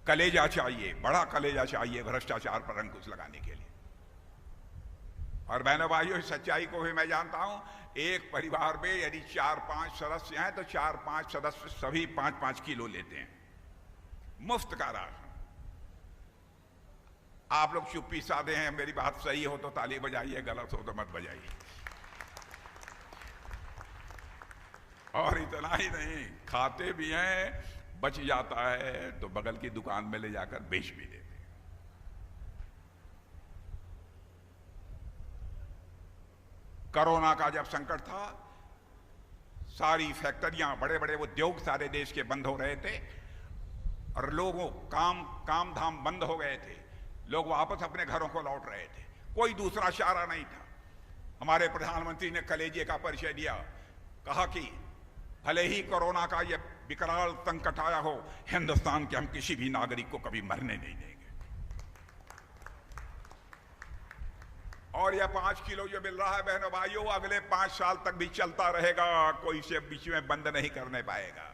कलेजा चाहिए, बड़ा कलेजा चाहिए भ्रष्टाचार पर अंकुश लगाने के लिए। और बहनों भाइयों, इस सच्चाई को भी मैं जानता हूं, एक परिवार में यदि 4-5 सदस्य हैं तो 4-5 सदस्य सभी 5-5 किलो लेते हैं मुफ्त का राशन। आप लोग चुप्पी साधे हैं, मेरी बात सही हो तो ताली बजाइए, गलत हो तो मत बजाइए। और इतना ही नहीं, खाते भी हैं, बच जाता है तो बगल की दुकान में ले जाकर बेच भी देते हैं। कोरोना का जब संकट था, सारी फैक्ट्रियां, बड़े बड़े उद्योग सारे देश के बंद हो रहे थे और लोगों काम धाम बंद हो गए थे। लोग वापस अपने घरों को लौट रहे थे, कोई दूसरा चारा नहीं था। हमारे प्रधानमंत्री ने कलेजे का परिचय दिया, कहा कि भले ही कोरोना का यह विकराल संकट आया हो, हिंदुस्तान के हम किसी भी नागरिक को कभी मरने नहीं देंगे। और यह 5 किलो जो मिल रहा है बहनों भाइयों, अगले 5 साल तक भी चलता रहेगा, कोई इसे बीच में बंद नहीं करने पाएगा।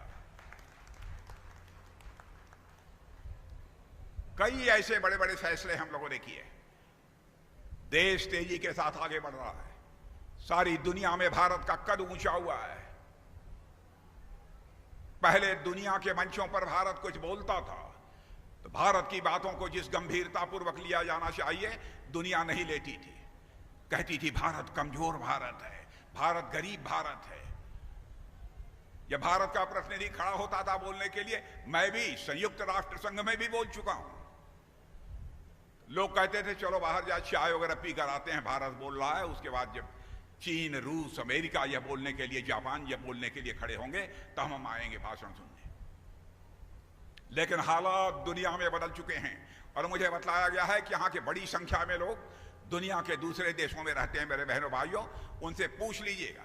कई ऐसे बड़े बड़े फैसले हम लोगों ने किए। देश तेजी के साथ आगे बढ़ रहा है, सारी दुनिया में भारत का कद ऊंचा हुआ है। पहले दुनिया के मंचों पर भारत कुछ बोलता था तो भारत की बातों को जिस गंभीरतापूर्वक लिया जाना चाहिए दुनिया नहीं लेती थी। कहती थी भारत कमजोर भारत है, भारत गरीब भारत है। जब भारत का प्रतिनिधि खड़ा होता था बोलने के लिए, मैं भी संयुक्त राष्ट्र संघ में भी बोल चुका हूं, लोग कहते थे चलो बाहर जा चाय वगैरह पी कर आते हैं, भारत बोल रहा है। उसके बाद जब चीन, रूस, अमेरिका यह बोलने के लिए, जापान यह बोलने के लिए खड़े होंगे तब हम आएंगे भाषण सुनने। लेकिन हालात दुनिया में बदल चुके हैं और मुझे बताया गया है कि यहां के बड़ी संख्या में लोग दुनिया के दूसरे देशों में रहते हैं। मेरे बहनों भाइयों, उनसे पूछ लीजिएगा,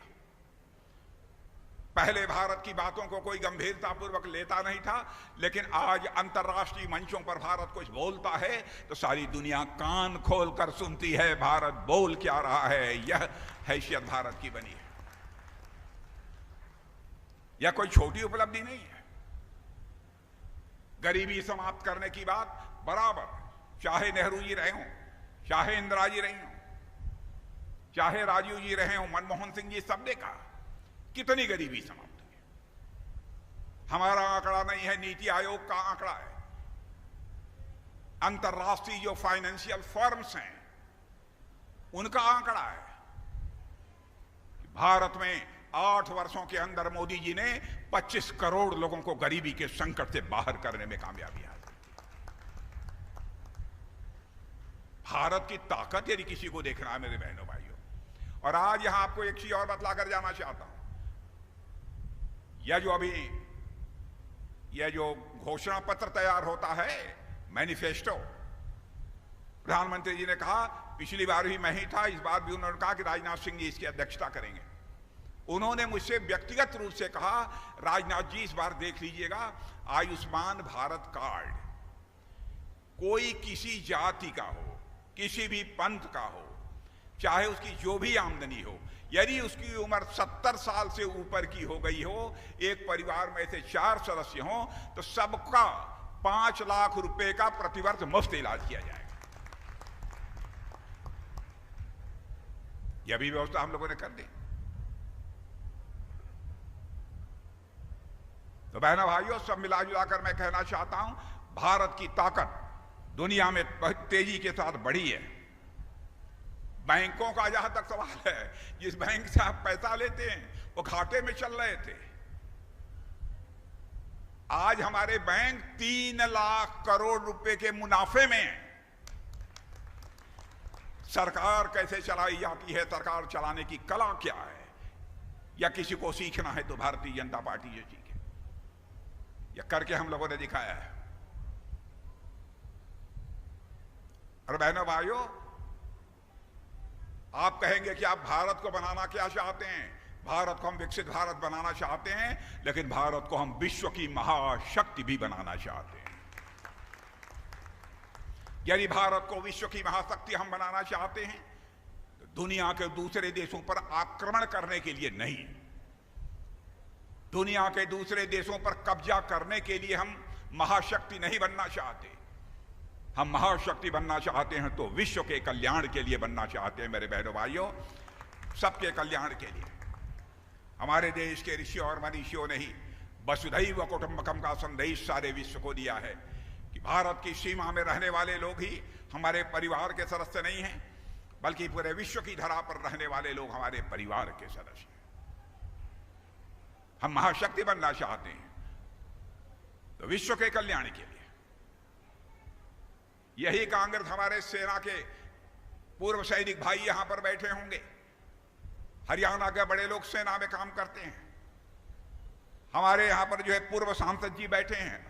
पहले भारत की बातों को कोई गंभीरतापूर्वक लेता नहीं था, लेकिन आज अंतर्राष्ट्रीय मंचों पर भारत कुछ बोलता है तो सारी दुनिया कान खोलकर सुनती है भारत बोल क्या रहा है। यह हैसियत भारत की बनी है। यह कोई छोटी उपलब्धि नहीं है। गरीबी समाप्त करने की बात बराबर, चाहे नेहरू जी रहे हों, चाहे इंदिरा जी रही हों, चाहे राजीव जी रहे हों, मनमोहन सिंह जी, सबने कहा कितनी गरीबी समाप्त हुई। हमारा आंकड़ा नहीं है, नीति आयोग का आंकड़ा है। अंतर्राष्ट्रीय जो फाइनेंशियल फर्म्स हैं उनका आंकड़ा है कि भारत में 8 वर्षों के अंदर मोदी जी ने 25 करोड़ लोगों को गरीबी के संकट से बाहर करने में कामयाबी हासिल की। भारत की ताकत यदि किसी को देखना है मेरे बहनों भाइयों, और आज यहां आपको एक चीज और बतलाकर जाना चाहता हूं। यह जो घोषणा पत्र तैयार होता है, मैनिफेस्टो, प्रधानमंत्री जी ने कहा, पिछली बार भी मैं ही था, इस बार भी उन्होंने कहा कि राजनाथ सिंह जी इसकी अध्यक्षता करेंगे। उन्होंने मुझसे व्यक्तिगत रूप से कहा, राजनाथ जी इस बार देख लीजिएगा, आयुष्मान भारत कार्ड कोई किसी जाति का हो, किसी भी पंथ का हो, चाहे उसकी जो भी आमदनी हो, यदि उसकी उम्र 70 साल से ऊपर की हो गई हो, एक परिवार में से 4 सदस्य हो, तो सबका 5 लाख रुपए का प्रतिवर्ष मुफ्त इलाज किया जाएगा। यह भी व्यवस्था हम लोगों ने कर दी। तो बहनों भाइयों, सब मिला जुलाकर मैं कहना चाहता हूं, भारत की ताकत दुनिया में बहुत तेजी के साथ बढ़ी है। बैंकों का जहां तक सवाल है, जिस बैंक से आप पैसा लेते हैं वो घाटे में चल रहे थे। आज हमारे बैंक 3 लाख करोड़ रुपए के मुनाफे में हैं। सरकार कैसे चलाई जाती है, सरकार चलाने की कला क्या है, या किसी को सीखना है तो भारतीय जनता पार्टी ये सीखे। यह करके हम लोगों ने दिखाया है। और बहनों भाइयों, आप कहेंगे कि आप भारत को बनाना क्या चाहते हैं? भारत को हम विकसित भारत बनाना चाहते हैं, लेकिन भारत को हम विश्व की महाशक्ति भी बनाना चाहते हैं। यदि भारत को विश्व की महाशक्ति हम बनाना चाहते हैं, तो दुनिया के दूसरे देशों पर आक्रमण करने के लिए नहीं, दुनिया के दूसरे देशों पर कब्जा करने के लिए हम महाशक्ति नहीं बनना चाहते। हम महाशक्ति बनना चाहते हैं तो विश्व के कल्याण के लिए बनना चाहते हैं। मेरे बहनों भाइयों, सबके कल्याण के लिए। हमारे देश के ऋषि और मनीषियों ने ही वसुधैव कुटुंबकम का संदेश सारे विश्व को दिया है कि भारत की सीमा में रहने वाले लोग ही हमारे परिवार के सदस्य नहीं हैं, बल्कि पूरे विश्व की धरा पर रहने वाले लोग हमारे परिवार के सदस्य हैं। हम महाशक्ति बनना चाहते हैं तो विश्व के कल्याण के लिए। यही कांग्रेस, हमारे सेना के पूर्व सैनिक भाई यहां पर बैठे होंगे, हरियाणा के बड़े लोग सेना में काम करते हैं। हमारे यहां पर जो है पूर्व सांसद जी बैठे हैं,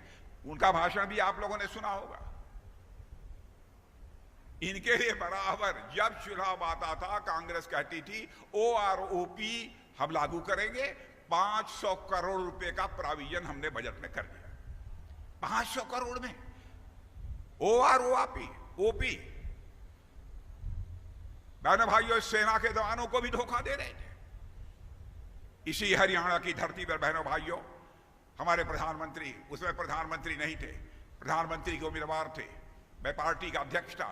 उनका भाषण भी आप लोगों ने सुना होगा। इनके लिए बराबर जब चुनाव आता था, कांग्रेस कहती थी OROP हम लागू करेंगे, 500 करोड़ रुपए का प्रोविजन हमने बजट में कर दिया। 500 करोड़ में OROP। बहनों भाइयों, सेना के जवानों को भी धोखा दे रहे थे। इसी हरियाणा की धरती पर बहनों भाइयों, हमारे प्रधानमंत्री, उसमें प्रधानमंत्री नहीं थे, प्रधानमंत्री के उम्मीदवार थे, मैं पार्टी का अध्यक्ष था,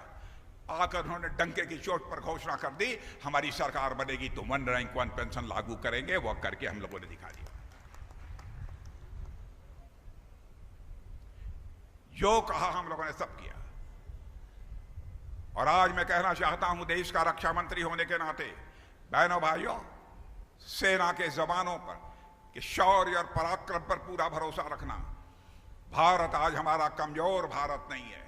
आकर उन्होंने डंके की चोट पर घोषणा कर दी, हमारी सरकार बनेगी तो 1 रैंक 1 पेंशन लागू करेंगे। वह करके हम लोगों ने दिखा दिया। जो कहा हम लोगों ने सब किया। और आज मैं कहना चाहता हूं, देश का रक्षा मंत्री होने के नाते, बहनों भाइयों, सेना के जवानों पर कि शौर्य और पराक्रम पर पूरा भरोसा रखना। भारत आज हमारा कमजोर भारत नहीं है,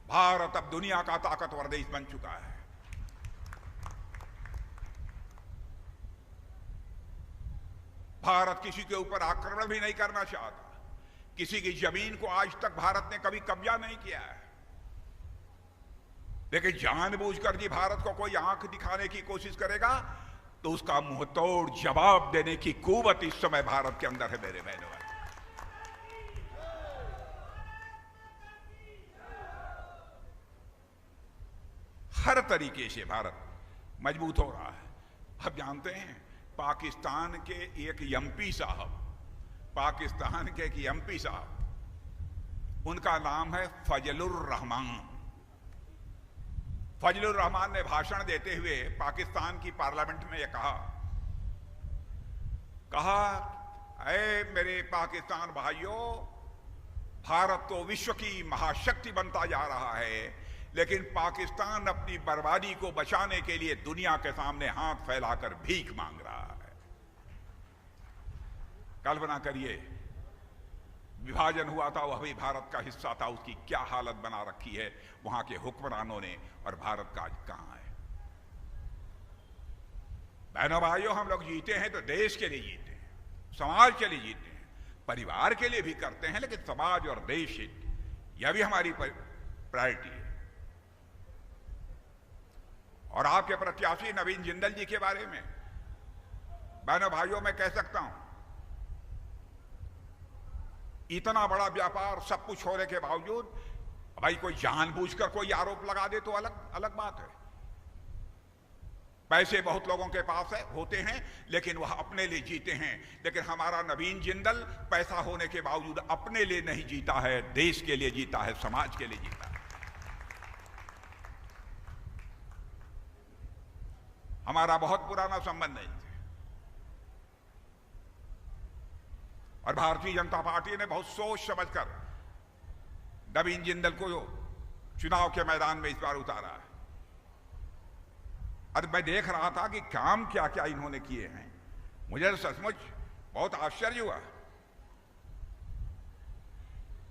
भारत अब दुनिया का ताकतवर देश बन चुका है। भारत किसी के ऊपर आक्रमण भी नहीं करना चाहता, किसी की जमीन को आज तक भारत ने कभी कब्जा नहीं किया है। लेकिन जानबूझकर जी भारत को कोई आंख दिखाने की कोशिश करेगा तो उसका मुंहतोड़ जवाब देने की कुव्वत इस समय भारत के अंदर है। मेरे बहनों, हर तरीके से भारत मजबूत हो रहा है। आप जानते हैं, पाकिस्तान के एक एमपी साहब, पाकिस्तान के एक एमपी साहब, उनका नाम है फजलुर रहमान। फजलुर रहमान ने भाषण देते हुए पाकिस्तान की पार्लियामेंट में यह कहा, ऐ मेरे पाकिस्तान भाइयों, भारत तो विश्व की महाशक्ति बनता जा रहा है, लेकिन पाकिस्तान अपनी बर्बादी को बचाने के लिए दुनिया के सामने हाथ फैलाकर भीख मांग रहा है। कल्पना करिए, विभाजन हुआ था, वह भी भारत का हिस्सा था, उसकी क्या हालत बना रखी है वहां के हुक्मरानों ने, और भारत का आज कहां है। बहनों भाइयों, हम लोग जीते हैं तो देश के लिए जीते हैं, समाज के लिए जीते हैं, परिवार के लिए भी करते हैं, लेकिन समाज और देश हित यह भी हमारी प्रायोरिटी है। और आपके प्रत्याशी नवीन जिंदल जी के बारे में बहनों भाइयों मैं कह सकता हूं, इतना बड़ा व्यापार सब कुछ होने के बावजूद भाई कोई जानबूझकर कोई आरोप लगा दे तो अलग बात है। पैसे बहुत लोगों के पास होते हैं, लेकिन वह अपने लिए जीते हैं। लेकिन हमारा नवीन जिंदल पैसा होने के बावजूद अपने लिए नहीं जीता है, देश के लिए जीता है, समाज के लिए जीता है। हमारा बहुत पुराना संबंध है और भारतीय जनता पार्टी ने बहुत सोच समझकर नवीन जिंदल को चुनाव के मैदान में इस बार उतारा है। और मैं देख रहा था कि काम क्या क्या इन्होंने किए हैं, मुझे तो सचमुच बहुत आश्चर्य हुआ।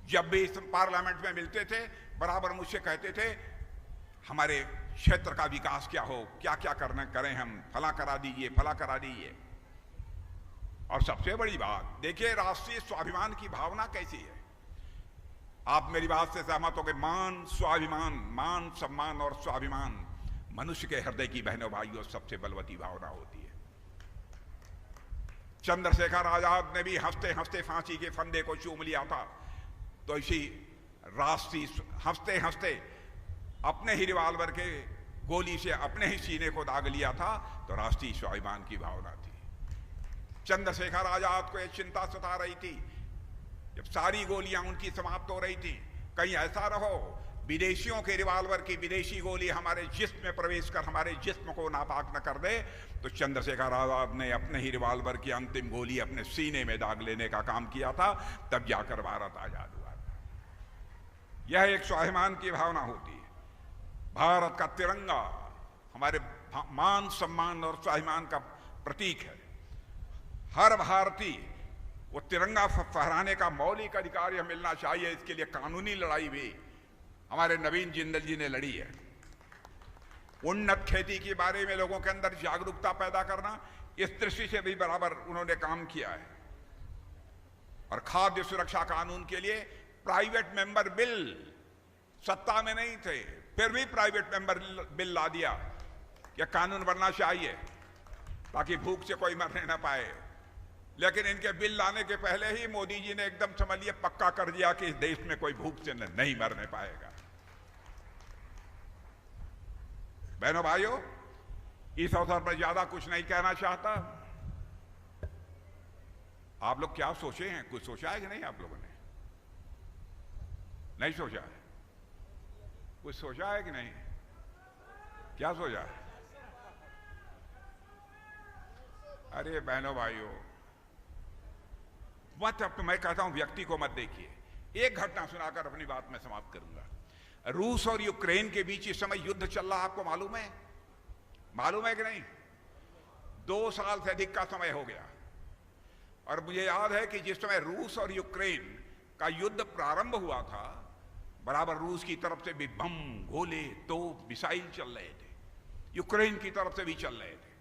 जब भी इस पार्लियामेंट में मिलते थे बराबर मुझसे कहते थे हमारे क्षेत्र का विकास क्या हो, क्या क्या करें हम, फला करा दीजिए, फला करा दीजिए। और सबसे बड़ी बात देखिए, राष्ट्रीय स्वाभिमान की भावना कैसी है। आप मेरी बात से सहमत हो गए। मान स्वाभिमान, मान सम्मान और स्वाभिमान मनुष्य के हृदय की बहनों भाइयों सबसे बलवती भावना होती है। चंद्रशेखर आजाद ने भी हंसते हंसते फांसी के फंदे को चूम लिया था, तो इसी राष्ट्रीय हंसते हंसते अपने ही रिवाल्वर के गोली से अपने ही सीने को दाग लिया था, तो राष्ट्रीय स्वाभिमान की भावना थी। चंद्रशेखर आजाद को यह चिंता सता रही थी जब सारी गोलियां उनकी समाप्त हो रही थी, कहीं ऐसा न हो विदेशियों के रिवाल्वर की विदेशी गोली हमारे जिस्म में प्रवेश कर हमारे जिस्म को नापाक न कर दे। तो चंद्रशेखर आजाद ने अपने ही रिवाल्वर की अंतिम गोली अपने सीने में दाग लेने का काम किया था, तब जाकर भारत आजाद हुआ था। यह एक स्वाभिमान की भावना होती है। भारत का तिरंगा हमारे मान सम्मान और स्वाभिमान का प्रतीक है। हर भारतीय वो तिरंगा फहराने का मौलिक अधिकार यह मिलना चाहिए। इसके लिए कानूनी लड़ाई भी हमारे नवीन जिंदल जी ने लड़ी है। उन्नत खेती के बारे में लोगों के अंदर जागरूकता पैदा करना, इस दृष्टि से भी बराबर उन्होंने काम किया है। और खाद्य सुरक्षा कानून के लिए प्राइवेट मेंबर बिल, सत्ता में नहीं थे फिर भी प्राइवेट मेंबर बिल ला दिया। यह कानून बनना चाहिए ताकि भूख से कोई मरने ना पाए। लेकिन इनके बिल लाने के पहले ही मोदी जी ने एकदम समझ लिया, पक्का कर दिया कि इस देश में कोई भूख से नहीं मरने पाएगा। बहनों भाइयों, इस अवसर पर ज्यादा कुछ नहीं कहना चाहता। आप लोग क्या सोचे हैं? कुछ सोचा है कि नहीं? आप लोगों ने नहीं सोचा है? कुछ सोचा है कि नहीं? क्या सोचा है? अरे बहनों भाइयों, मत, अब तो मैं कहता हूं व्यक्ति को मत देखिए। एक घटना सुनाकर अपनी बात में समाप्त करूंगा। रूस और यूक्रेन के बीच इस समय युद्ध चल रहा, आपको मालूम है? मालूम है कि नहीं? 2 साल से अधिक का समय हो गया। और मुझे याद है कि जिस समय रूस और यूक्रेन का युद्ध प्रारंभ हुआ था, बराबर रूस की तरफ से भी बम, गोले, तोप, मिसाइल चल रहे थे, यूक्रेन की तरफ से भी चल रहे थे।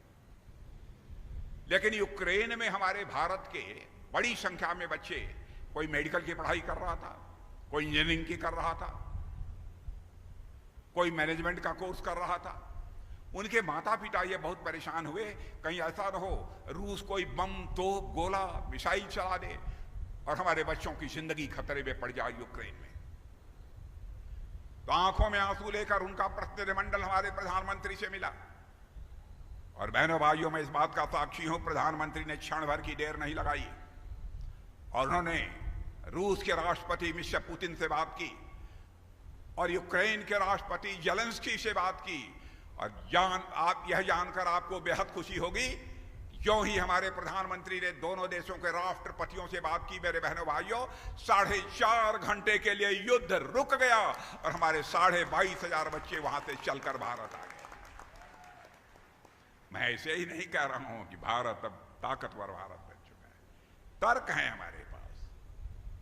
लेकिन यूक्रेन में हमारे भारत के बड़ी संख्या में बच्चे, कोई मेडिकल की पढ़ाई कर रहा था, कोई इंजीनियरिंग की कर रहा था, कोई मैनेजमेंट का कोर्स कर रहा था। उनके माता पिता ये बहुत परेशान हुए, कहीं ऐसा न हो रूस कोई बम, तोप, गोला, मिसाइल चला दे और हमारे बच्चों की जिंदगी खतरे में पड़ जाए यूक्रेन में। तो आंखों में आंसू लेकर उनका प्रतिनिधिमंडल हमारे प्रधानमंत्री से मिला। और बहनों भाइयों, मैं इस बात का साक्षी हूं, प्रधानमंत्री ने क्षण भर की देर नहीं लगाई और उन्होंने रूस के राष्ट्रपति मिस्टर पुतिन से बात की और यूक्रेन के राष्ट्रपति जेलेंस्की से बात की। और आप यह जानकर आपको बेहद खुशी होगी, जो ही हमारे प्रधानमंत्री ने दोनों देशों के राष्ट्रपतियों से बात की, मेरे बहनों भाइयों, 4.5 घंटे के लिए युद्ध रुक गया और हमारे 22,500 बच्चे वहां से चलकर भारत आ गए। मैं ऐसे ही नहीं कह रहा हूं कि भारत अब ताकतवर भारत बन चुका है। तर्क है हमारे पास,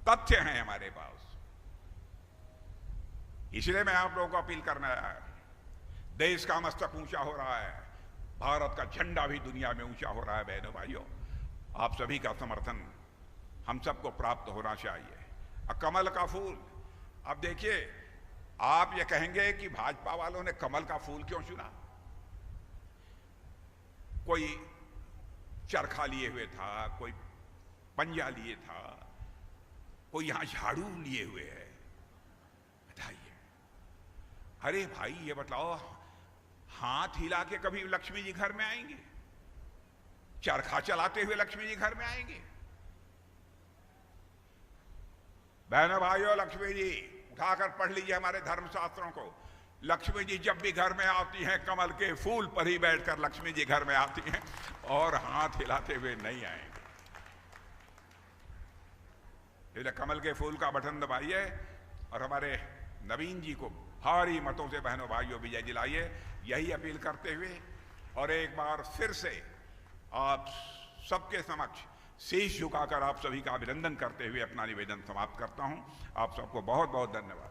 तथ्य हैं हमारे पास। इसलिए मैं आप लोगों को अपील करना है, देश का मस्तक ऊंचा हो रहा है, भारत का झंडा भी दुनिया में ऊंचा हो रहा है। बहनों भाइयों, आप सभी का समर्थन हम सबको प्राप्त होना चाहिए। कमल का फूल, अब देखिए, आप ये कहेंगे कि भाजपा वालों ने कमल का फूल क्यों चुना? कोई चरखा लिए हुए था, कोई पंजा लिए था, कोई यहां झाड़ू लिए हुए है, बताइए। अरे भाई ये बताओ, हाथ हिला के कभी लक्ष्मी जी घर में आएंगे? चरखा चलाते हुए लक्ष्मी जी घर में आएंगे? बहनों भाइयों, लक्ष्मी जी उठाकर पढ़ लीजिए हमारे धर्मशास्त्रों को। लक्ष्मी जी जब भी घर में आती हैं, कमल के फूल पर ही बैठकर लक्ष्मी जी घर में आती हैं और हाथ हिलाते हुए नहीं आएंगे। इसलिए कमल के फूल का बटन दबाइए और हमारे नवीन जी को भारी मतों से बहनों भाइयों विजय दिलाइए, यही अपील करते हुए और एक बार फिर से आप सबके समक्ष शीश झुकाकर आप सभी का अभिनंदन करते हुए अपना निवेदन समाप्त करता हूं। आप सबको बहुत बहुत धन्यवाद।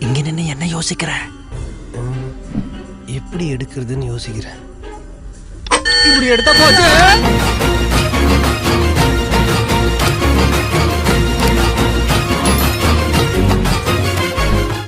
இங்க நின்னு என்ன யோசிக்கிற? எப்படி எடுக்கிறதுன்னு யோசிக்கிறேன். இப்படி எடுத்தா போச்சு.